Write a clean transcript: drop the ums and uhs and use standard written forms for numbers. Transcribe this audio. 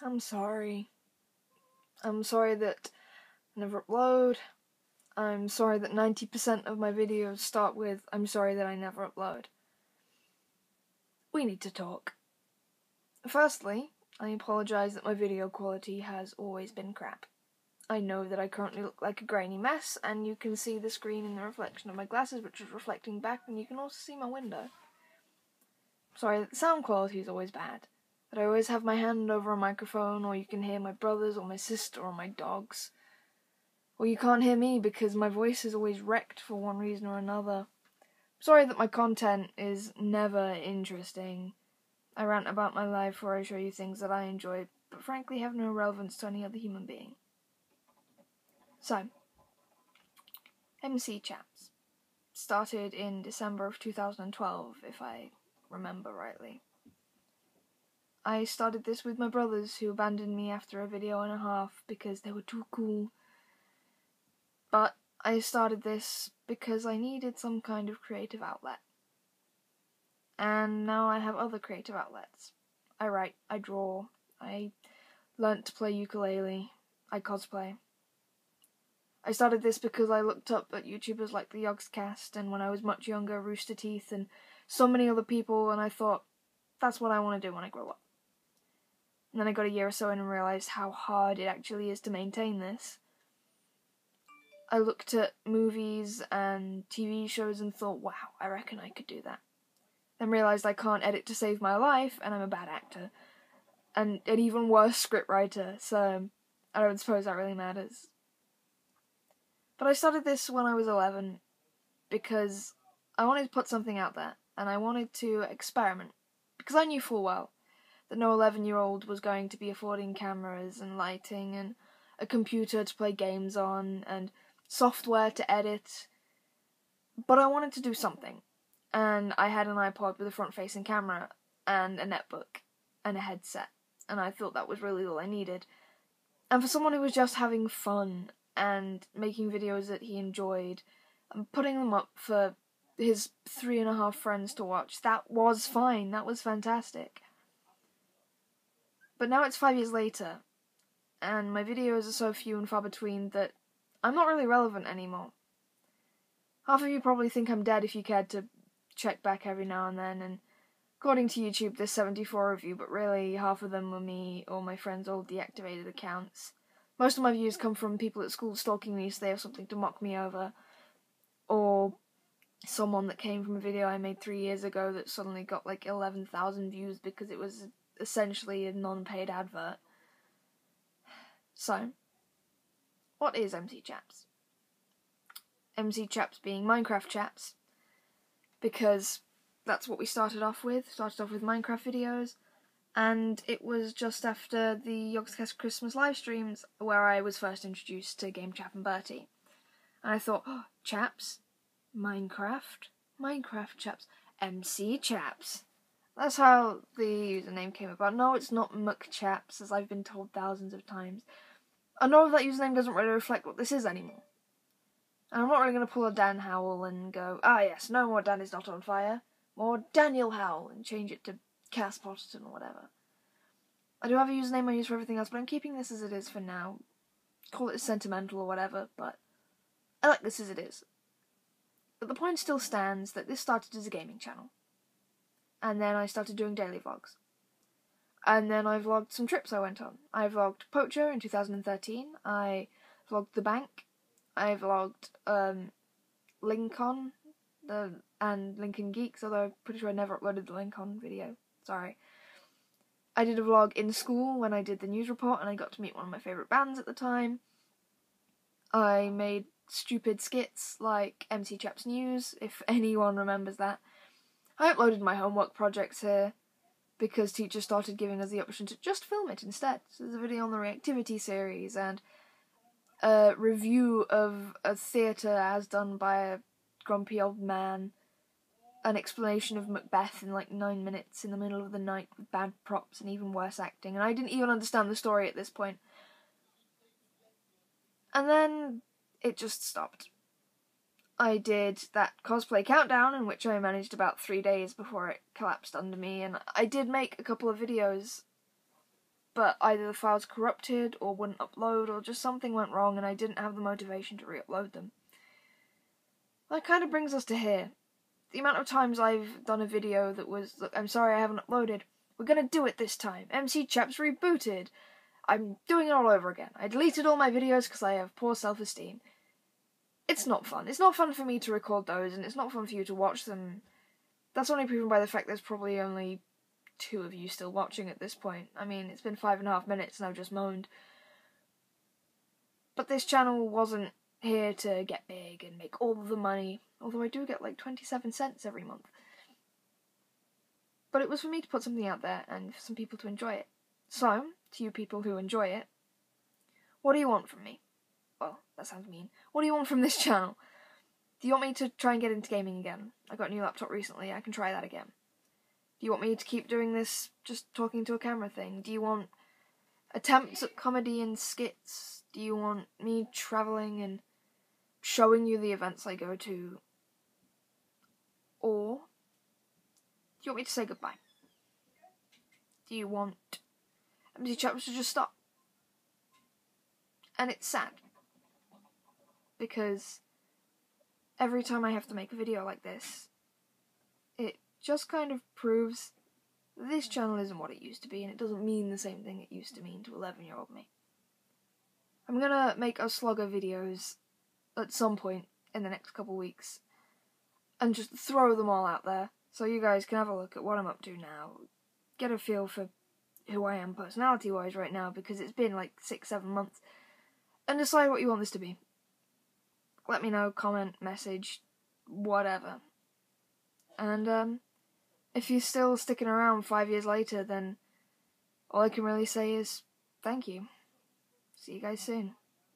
I'm sorry. I'm sorry that I never upload. I'm sorry that 90% of my videos start with, I'm sorry that I never upload. We need to talk. Firstly, I apologise that my video quality has always been crap. I know that I currently look like a grainy mess, and you can see the screen in the reflection of my glasses, which is reflecting back, and you can also see my window. Sorry that the sound quality is always bad, that I always have my hand over a microphone, or you can hear my brothers or my sister or my dogs. Or you can't hear me because my voice is always wrecked for one reason or another. Sorry that my content is never interesting. I rant about my life or I show you things that I enjoy, but frankly have no relevance to any other human being. So, MC Chaps. Started in December of 2012, if I remember rightly. I started this with my brothers, who abandoned me after a video and a half because they were too cool. But I started this because I needed some kind of creative outlet. And now I have other creative outlets. I write, I draw, I learnt to play ukulele, I cosplay. I started this because I looked up at YouTubers like the Yogscast, and when I was much younger, Rooster Teeth, and so many other people, and I thought, that's what I want to do when I grow up. And then I got a year or so in and realised how hard it actually is to maintain this. I looked at movies and TV shows and thought, wow, I reckon I could do that. Then realised I can't edit to save my life, and I'm a bad actor. And an even worse scriptwriter, so I don't suppose that really matters. But I started this when I was 11 because I wanted to put something out there, and I wanted to experiment. Because I knew full well that no 11-year-old was going to be affording cameras and lighting and a computer to play games on and software to edit. But I wanted to do something, and I had an iPod with a front-facing camera and a netbook and a headset, and I thought that was really all I needed. And for someone who was just having fun and making videos that he enjoyed and putting them up for his 3.5 friends to watch, that was fine, that was fantastic. But now it's 5 years later, and my videos are so few and far between that I'm not really relevant anymore. Half of you probably think I'm dead if you cared to check back every now and then, and according to YouTube there's 74 of you, but really half of them were me or my friends' old deactivated accounts. Most of my views come from people at school stalking me so they have something to mock me over, or someone that came from a video I made 3 years ago that suddenly got like 11,000 views because it was essentially a non-paid advert. So, what is MC Chaps? MC Chaps being Minecraft Chaps, because that's what we started off with. Started off with Minecraft videos, and it was just after the Yogscast Christmas live streams where I was first introduced to Game Chap and Bertie. And I thought, oh, Chaps? Minecraft Chaps? MC Chaps. That's how the username came about. No, it's not McChaps, as I've been told thousands of times. I know that username doesn't really reflect what this is anymore. And I'm not really going to pull a Dan Howell and go, ah yes, no more Dan is not on fire. More Daniel Howell, and change it to Cass Potterton or whatever. I do have a username I use for everything else, but I'm keeping this as it is for now. Call it sentimental or whatever, but I like this as it is. But the point still stands that this started as a gaming channel. And then I started doing daily vlogs. And then I vlogged some trips I went on. I vlogged Poacher in 2013. I vlogged The Bank. I vlogged Lincoln and Lincoln Geeks, although I'm pretty sure I never uploaded the Lincoln video. Sorry. I did a vlog in school when I did the news report, and I got to meet one of my favourite bands at the time. I made stupid skits like MC Chaps News, if anyone remembers that. I uploaded my homework projects here because teachers started giving us the option to just film it instead. So there's a video on the reactivity series and a review of a theatre as done by a grumpy old man, an explanation of Macbeth in like 9 minutes in the middle of the night with bad props and even worse acting, and I didn't even understand the story at this point. And then it just stopped. I did that cosplay countdown, in which I managed about 3 days before it collapsed under me, and I did make a couple of videos but either the files corrupted or wouldn't upload, or just something went wrong and I didn't have the motivation to re-upload them. That kind of brings us to here. The amount of times I've done a video that was, look, I'm sorry I haven't uploaded, we're gonna do it this time, MC Chaps rebooted, I'm doing it all over again. I deleted all my videos because I have poor self-esteem. It's not fun. It's not fun for me to record those, and it's not fun for you to watch them. That's only proven by the fact there's probably only 2 of you still watching at this point. I mean, it's been 5.5 minutes and I've just moaned. But this channel wasn't here to get big and make all of the money, although I do get like 27 cents every month. But it was for me to put something out there and for some people to enjoy it. So, to you people who enjoy it, what do you want from me? Well, that sounds mean. What do you want from this channel? Do you want me to try and get into gaming again? I got a new laptop recently, I can try that again. Do you want me to keep doing this, just talking to a camera thing? Do you want attempts at comedy and skits? Do you want me travelling and showing you the events I go to? Or do you want me to say goodbye? Do you want MC Chaps to just stop? And it's sad, because every time I have to make a video like this, it just kind of proves that this channel isn't what it used to be, and it doesn't mean the same thing it used to mean to 11-year-old me. I'm gonna make a slug of videos at some point in the next couple weeks, and just throw them all out there, so you guys can have a look at what I'm up to now, get a feel for who I am personality-wise right now, because it's been like 6-7 months, and decide what you want this to be. Let me know, comment, message, whatever. And, if you're still sticking around 5 years later, then all I can really say is thank you. See you guys soon.